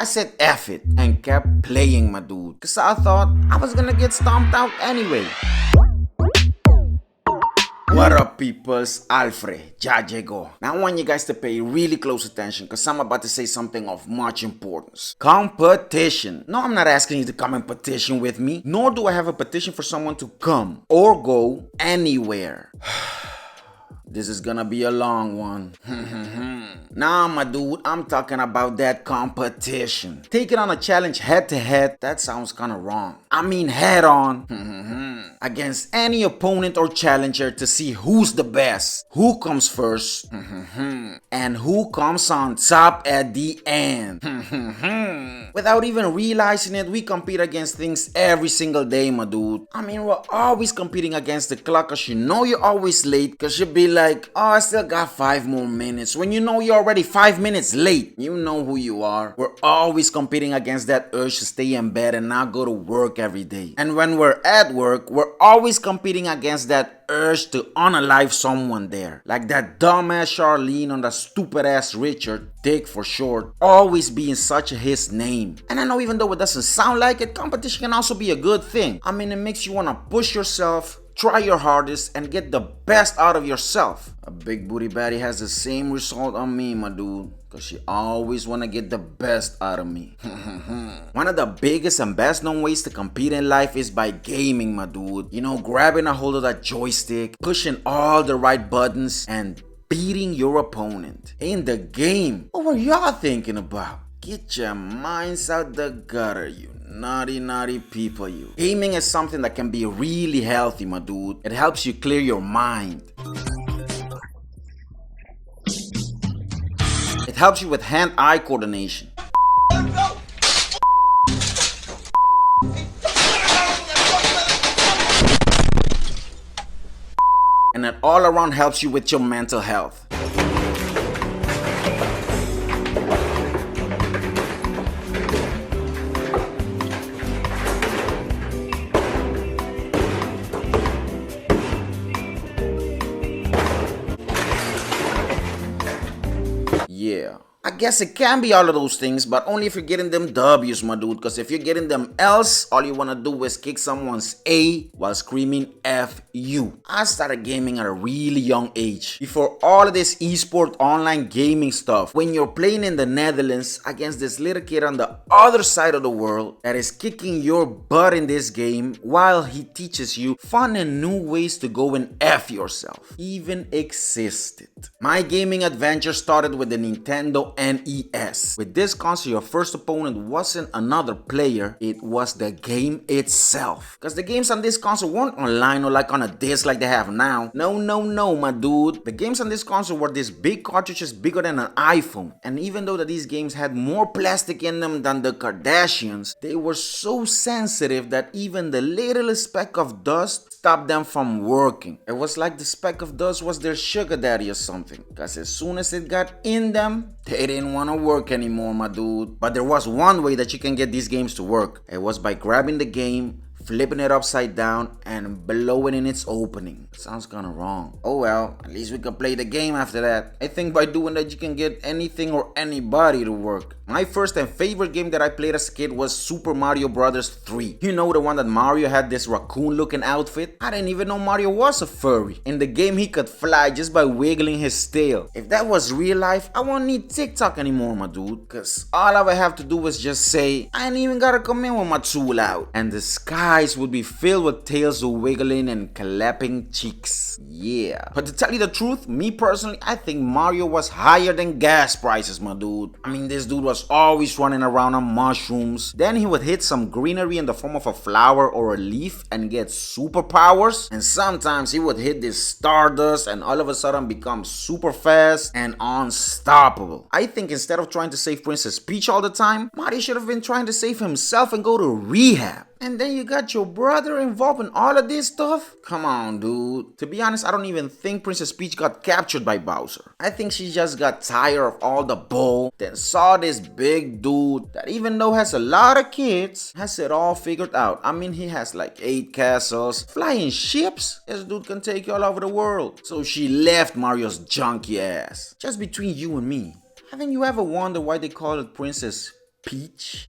I said F it and kept playing, my dude, cause I thought I was gonna get stomped out anyway. What up, peoples? Alfre YAYEGO. Now I want you guys to pay really close attention because I'm about to say something of much importance. Competition. No, I'm not asking you to come and petition with me, nor do I have a petition for someone to come or go anywhere. This is gonna be a long one. Nah, my dude, I'm talking about that competition. Taking on a challenge head to head, that sounds kinda wrong. I mean head on. Against any opponent or challenger to see who's the best, who comes first, and who comes on top at the end. Without even realizing it, we compete against things every single day, my dude. I mean, we're always competing against the clock cause you know you're always late cause you be like, oh, I still got 5 more minutes. When you know you're already 5 minutes late, you know who you are. We're always competing against that urge to stay in bed and not go to work every day. And when we're at work, we're always competing against that urge to unalive someone there. Like that dumbass Charlene on that stupid ass Richard, Dick for short, always being such a his name. And I know even though it doesn't sound like it, competition can also be a good thing. I mean, it makes you want to push yourself, try your hardest, and get the best out of yourself. A big booty baddie has the same result on me, my dude, cause she always wanna get the best out of me. One of the biggest and best known ways to compete in life is by gaming, my dude. You know, grabbing a hold of that joystick, pushing all the right buttons, and beating your opponent. In the game, what were y'all thinking about? Get your minds out the gutter, you naughty people, you. Gaming is something that can be really healthy, my dude. It helps you clear your mind. It helps you with hand-eye coordination. And it all around helps you with your mental health. Yeah, I guess it can be all of those things, but only if you're getting them W's, my dude. Because if you're getting them L's, all you want to do is kick someone's A while screaming F you. I started gaming at a really young age. Before all of this esport online gaming stuff, when you're playing in the Netherlands against this little kid on the other side of the world that is kicking your butt in this game while he teaches you fun and new ways to go and F yourself, even existed. My gaming adventure started with the Nintendo NES. With this console, your first opponent wasn't another player, it was the game itself. Because the games on this console weren't online or like on a disc like they have now. No, my dude. The games on this console were these big cartridges bigger than an iPhone. And even though that these games had more plastic in them than the Kardashians, they were so sensitive that even the littlest speck of dust stopped them from working. It was like the speck of dust was their sugar daddy or something. Because as soon as it got in them, they didn't want to work anymore, my dude. But there was one way that you can get these games to work. It was by grabbing the game, flipping it upside down, and blowing in its opening. Sounds kinda wrong. Oh well, at least we could play the game after that. I think by doing that you can get anything or anybody to work. My first and favorite game that I played as a kid was Super Mario Bros. 3. You know, the one that Mario had this raccoon looking outfit? I didn't even know Mario was a furry. In the game he could fly just by wiggling his tail. If that was real life, I won't need TikTok anymore, my dude. Cause all I would have to do is just say, I ain't even gotta come in with my tool out. And the skies would be filled with tails wiggling and clapping cheeks. Yeah. But to tell you the truth, me personally, I think Mario was higher than gas prices, my dude. I mean, this dude was always running around on mushrooms. Then he would hit some greenery in the form of a flower or a leaf and get superpowers. And sometimes he would hit this stardust and all of a sudden become super fast and unstoppable. I think instead of trying to save Princesspeach all the time, Mario should have been trying to save himself and go to rehab. And then you got your brother involved in all of this stuff? Come on, dude. To be honest, I don't even think Princesspeach got captured by Bowser. I think she just got tired of all the bull, then saw this big dude that even though has a lot of kids, has it all figured out. I mean, he has like 8 castles, flying ships. This dude can take you all over the world. So she left Mario's junky ass. Just between you and me, haven't you ever wondered why they call it Princess Peach.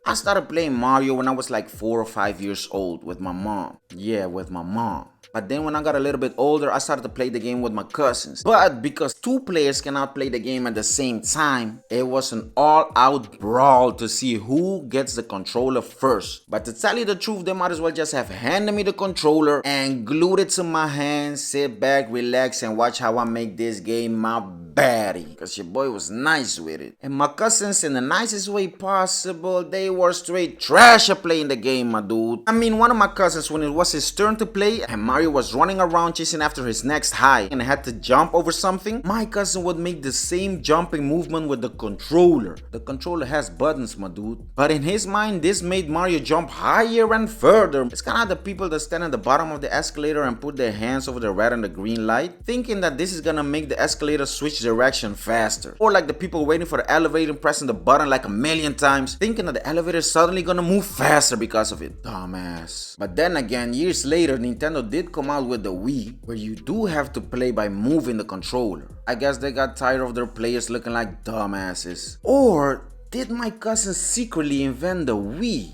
I started playing Mario when I was like 4 or 5 years old with my mom. Yeah, with my mom. But then when I got a little bit older, I started to play the game with my cousins. But because two players cannot play the game at the same time, it was an all-out brawl to see who gets the controller first. But to tell you the truth, they might as well just have handed me the controller and glued it to my hand, sit back, relax, and watch how I make this game my baddie. Cause your boy was nice with it. And my cousins, in the nicest way possible, they were straight trash at playing the game, my dude. I mean, one of my cousins, when it was his turn to play and Mario was running around chasing after his next high and had to jump over something, my cousin would make the same jumping movement with the controller. The controller has buttons, my dude. But in his mind, this made Mario jump higher and further. It's kind of the people that stand at the bottom of the escalator and put their hands over the red and the green light, thinking that this is gonna make the escalator switch direction faster. Or like the people waiting for the elevator and pressing the button like a million times, thinking that the elevator is suddenly gonna move faster because of it. Dumbass. But then again, years later, Nintendo did come out with the Wii, where you do have to play by moving the controller. I guess they got tired of their players looking like dumbasses. Or did my cousin secretly invent the Wii?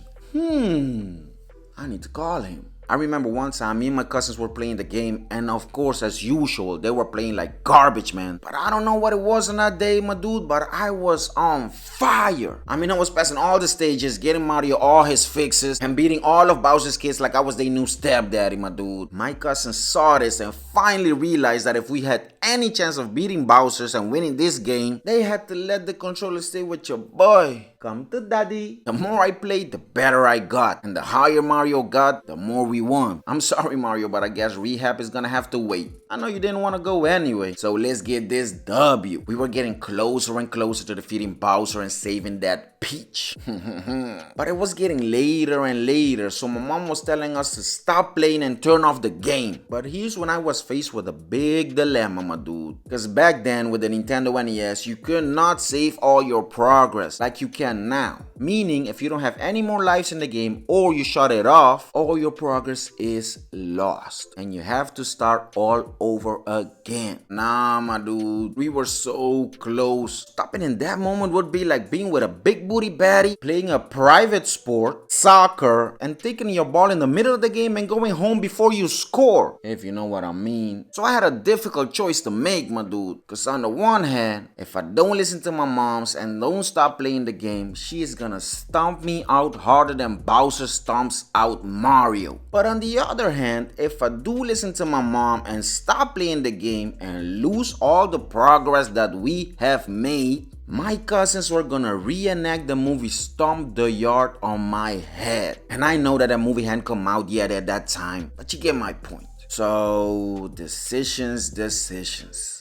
I need to call him. I remember one time me and my cousins were playing the game, and of course, as usual, they were playing like garbage, man. But I don't know what it was on that day, my dude, but I was on fire. I mean, I was passing all the stages, getting Mario all his fixes, and beating all of Bowser's kids like I was their new stepdaddy, my dude. My cousin saw this and finally realized that if we had any chance of beating Bowser's and winning this game, they had to let the controller stay with your boy. Come to daddy. The more I played, the better I got. And the higher Mario got, the more we won. I'm sorry, Mario, but I guess rehab is gonna have to wait. I know you didn't want to go anyway, so let's get this W. We were getting closer and closer to defeating Bowser and saving that Peach. But it was getting later and later, so my mom was telling us to stop playing and turn off the game. But here's when I was faced with a big dilemma, my dude. Because back then with the Nintendo NES, you could not save all your progress like you can now. Meaning, if you don't have any more lives in the game or you shut it off, all your progress is lost. And you have to start all over again. Nah, my dude. We were so close. Stopping in that moment would be like being with a big booty baddie, playing a private sport, soccer, and taking your ball in the middle of the game and going home before you score. If you know what I mean. So I had a difficult choice to make, my dude. Because on the one hand, if I don't listen to my moms and don't stop playing the game, she is gonna stomp me out harder than Bowser stomps out Mario. But on the other hand, if I do listen to my mom and stop playing the game and lose all the progress that we have made, my cousins were gonna reenact the movie Stomp the Yard on my head. And I know that movie hadn't come out yet at that time, but you get my point. So, decisions.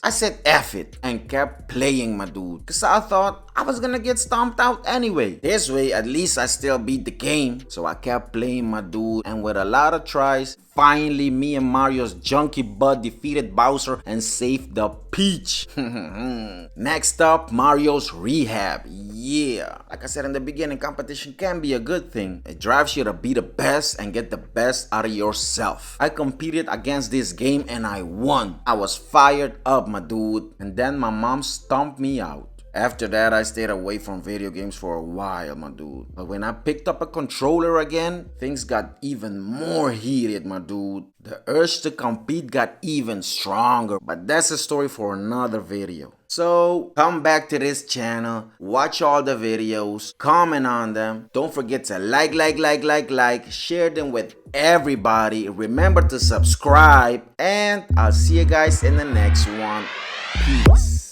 I said F it and kept playing, my dude. Cause I thought I was gonna get stomped out anyway. This way, at least I still beat the game. So I kept playing, my dude. And with a lot of tries, finally me and Mario's junkie bud defeated Bowser and saved the Peach. Next up, Mario's rehab. Yeah. Like I said in the beginning, competition can be a good thing. It drives you to be the best and get the best out of yourself. I competed against this game and I won. I was fired up, my dude. And then my mom stomped me out. After that, I stayed away from video games for a while, my dude. But when I picked up a controller again, things got even more heated, my dude. The urge to compete got even stronger. But that's a story for another video. So, come back to this channel, watch all the videos, comment on them. Don't forget to like, share them with everybody. Remember to subscribe, and I'll see you guys in the next one. Peace.